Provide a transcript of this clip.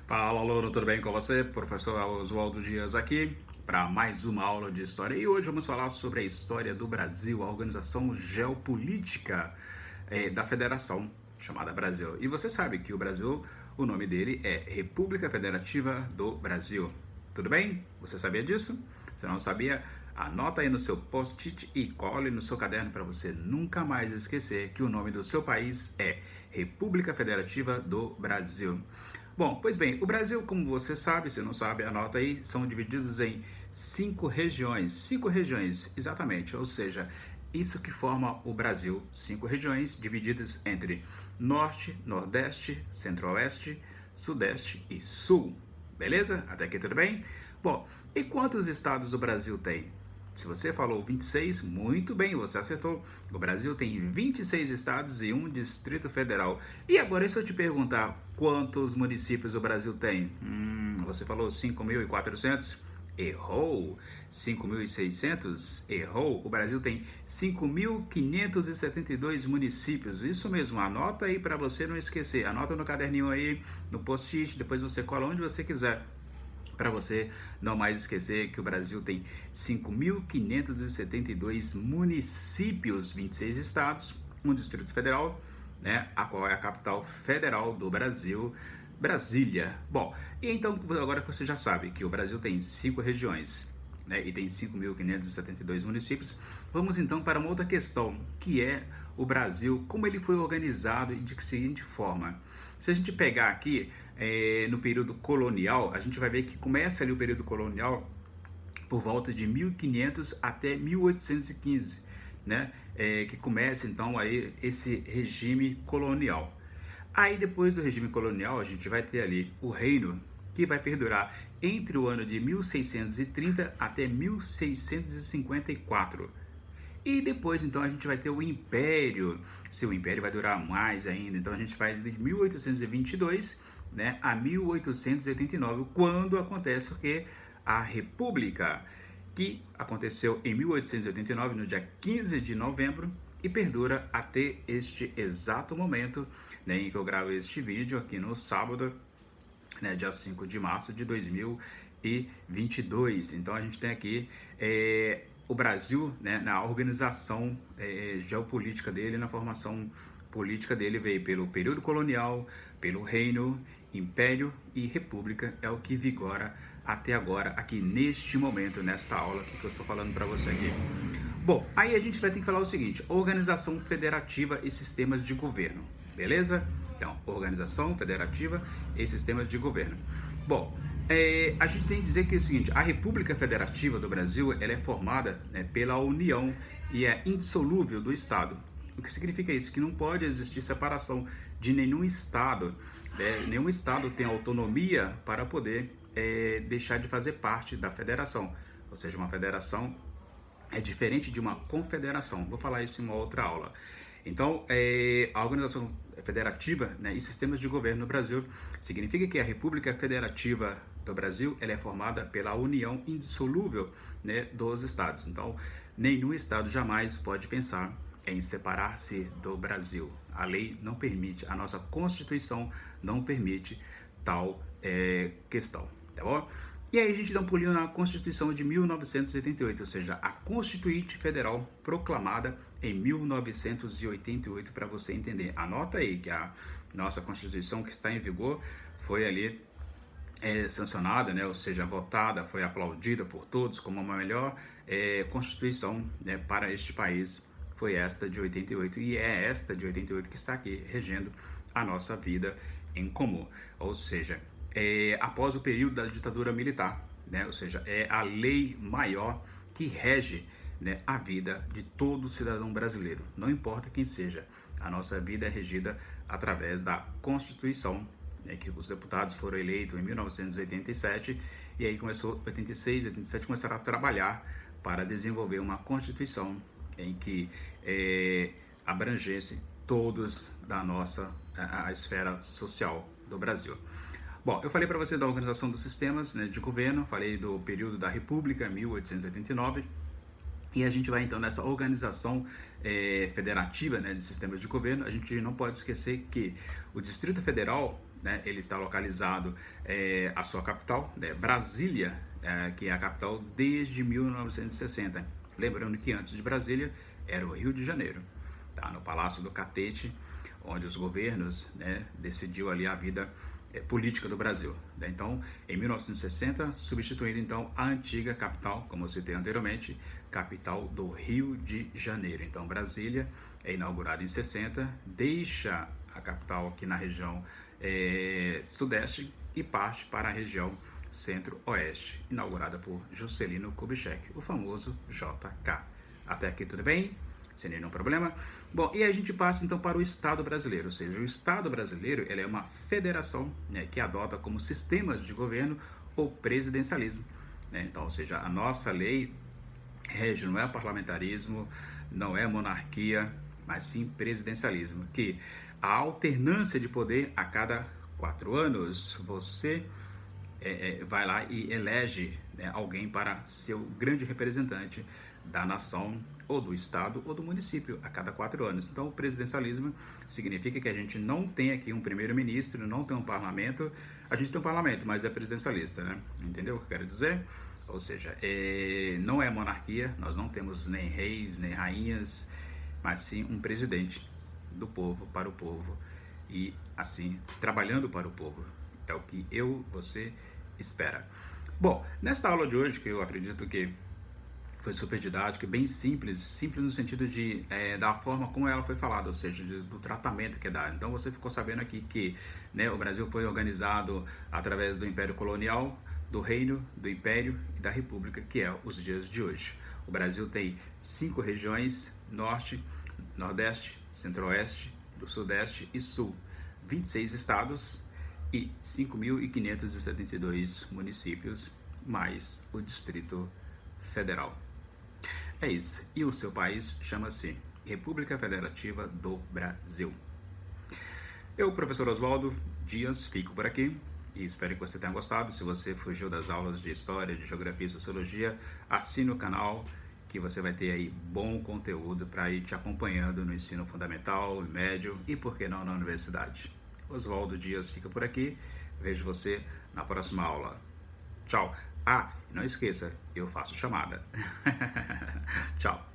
Fala, aluno, tudo bem com você? Professor Oswaldo Dias aqui para mais uma aula de história. E hoje vamos falar sobre a história do Brasil, a organização geopolítica da federação chamada Brasil. E você sabe que o Brasil, o nome dele é República Federativa do Brasil. Tudo bem? Você sabia disso? Se não sabia, anota aí no seu post-it e cole no seu caderno para você nunca mais esquecer que o nome do seu país é República Federativa do Brasil. Bom, pois bem, o Brasil, como você sabe, se não sabe, anota aí, são divididos em 5 regiões, exatamente, ou seja, isso que forma o Brasil, 5 regiões divididas entre Norte, Nordeste, Centro-Oeste, Sudeste e Sul. Beleza? Até aqui tudo bem? Bom, e quantos estados o Brasil tem? Se você falou 26, muito bem, você acertou. O Brasil tem 26 estados e um Distrito Federal. E agora, se eu te perguntar quantos municípios o Brasil tem? Você falou 5.400? Errou. 5.600? Errou. O Brasil tem 5.572 municípios. Isso mesmo, anota aí para você não esquecer. Anota no caderninho aí, no post-it, depois você cola onde você quiser, para você não mais esquecer que o Brasil tem 5.572 municípios, 26 estados, um Distrito Federal, né, a qual é a capital federal do Brasil, Brasília. Bom, e então agora que você já sabe que o Brasil tem 5 regiões, né, e tem 5.572 municípios, vamos então para uma outra questão, que é o Brasil, como ele foi organizado e de que seguinte forma. Se a gente pegar aqui no período colonial, a gente vai ver que começa ali o período colonial por volta de 1500 até 1815, né? Que começa então aí esse regime colonial. Aí depois do regime colonial a gente vai ter ali o reino, que vai perdurar entre o ano de 1630 até 1654. E depois, então, a gente vai ter o Império. Seu Império vai durar mais ainda. Então, a gente vai de 1822, né, a 1889, quando acontece o que? A República, que aconteceu em 1889, no dia 15 de novembro, e perdura até este exato momento, né, em que eu gravo este vídeo aqui no sábado, né, dia 5 de março de 2022. Então, a gente tem aqui o Brasil, né, na organização geopolítica dele, na formação política dele, veio pelo período colonial, pelo reino, império e república, é o que vigora até agora, aqui neste momento, nesta aula aqui que eu estou falando para você aqui. Bom, aí a gente vai ter que falar o seguinte: organização federativa e sistemas de governo, beleza? Então, organização federativa e sistemas de governo. Bom, a gente tem que dizer que é o seguinte: a República Federativa do Brasil, ela é formada, né, pela União e é indissolúvel do Estado. O que significa isso? Que não pode existir separação de nenhum Estado. Nenhum Estado tem autonomia para poder deixar de fazer parte da federação. Ou seja, uma federação é diferente de uma confederação. Vou falar isso em uma outra aula. Então, a organização federativa, né, e sistemas de governo no Brasil significa que a República Federativa do Brasil, ela é formada pela união indissolúvel, né, dos estados. Então, nenhum estado jamais pode pensar em separar-se do Brasil. A lei não permite, a nossa Constituição não permite tal questão, tá bom? E aí a gente dá um pulinho na Constituição de 1988, ou seja, a Constituinte Federal proclamada em 1988, para você entender. Anota aí que a nossa Constituição, que está em vigor, foi ali sancionada, né, ou seja, votada, foi aplaudida por todos como a melhor Constituição, né, para este país. Foi esta de 88, e é esta de 88 que está aqui regendo a nossa vida em comum. Ou seja, após o período da ditadura militar, né, ou seja, é a lei maior que rege, né, a vida de todo cidadão brasileiro, não importa quem seja. A nossa vida é regida através da Constituição, né, que os deputados foram eleitos em 1987, e aí começou 86, 87, começaram a trabalhar para desenvolver uma Constituição em que abrangesse todos da nossa a esfera social do Brasil. Bom, eu falei para você da organização dos sistemas, né, de governo, falei do período da República, 1889, e a gente vai então nessa organização federativa, né, de sistemas de governo. A gente não pode esquecer que o Distrito Federal, né, ele está localizado, a sua capital, né, Brasília, que é a capital desde 1960. Lembrando que antes de Brasília era o Rio de Janeiro, tá? No Palácio do Catete, onde os governos, né, decidiu ali a vida política do Brasil, né? Então, em 1960, substituindo então a antiga capital, como eu citei anteriormente, capital do Rio de Janeiro. Então, Brasília é inaugurada em 60, deixa a capital aqui na região sudeste e parte para a região centro-oeste, inaugurada por Juscelino Kubitschek, o famoso JK. Até aqui tudo bem? Sem nenhum problema. Bom, e a gente passa então para o Estado brasileiro, ou seja, o Estado brasileiro ele é uma federação, né, que adota como sistemas de governo o presidencialismo, né? Então, ou seja, a nossa lei rege não é parlamentarismo, não é monarquia, mas sim presidencialismo, que a alternância de poder a cada 4 anos, você vai lá e elege, né, alguém para ser o grande representante da nação, ou do estado, ou do município, a cada 4 anos. Então, o presidencialismo significa que a gente não tem aqui um primeiro-ministro, não tem um parlamento, a gente tem um parlamento, mas é presidencialista, né? Entendeu o que eu quero dizer? Ou seja, não é monarquia, nós não temos nem reis, nem rainhas, mas sim um presidente do povo, para o povo, e assim, trabalhando para o povo. É o que você espera. Bom, nesta aula de hoje, que eu acredito que foi super didática, bem simples, simples no sentido de da forma como ela foi falada, ou seja, do tratamento que é dado. Então você ficou sabendo aqui que, né, o Brasil foi organizado através do Império Colonial, do Reino, do Império e da República, que é os dias de hoje. O Brasil tem 5 regiões: Norte, Nordeste, Centro-Oeste, do Sudeste e Sul, 26 estados e 5.572 municípios, mais o Distrito Federal. É isso. E o seu país chama-se República Federativa do Brasil. Eu, professor Oswaldo Dias, fico por aqui e espero que você tenha gostado. Se você fugiu das aulas de História, de Geografia e Sociologia, assine o canal, que você vai ter aí bom conteúdo para ir te acompanhando no ensino fundamental, médio e, por que não, na universidade. Oswaldo Dias fica por aqui. Vejo você na próxima aula. Tchau. Ah, não esqueça, eu faço chamada. Tchau.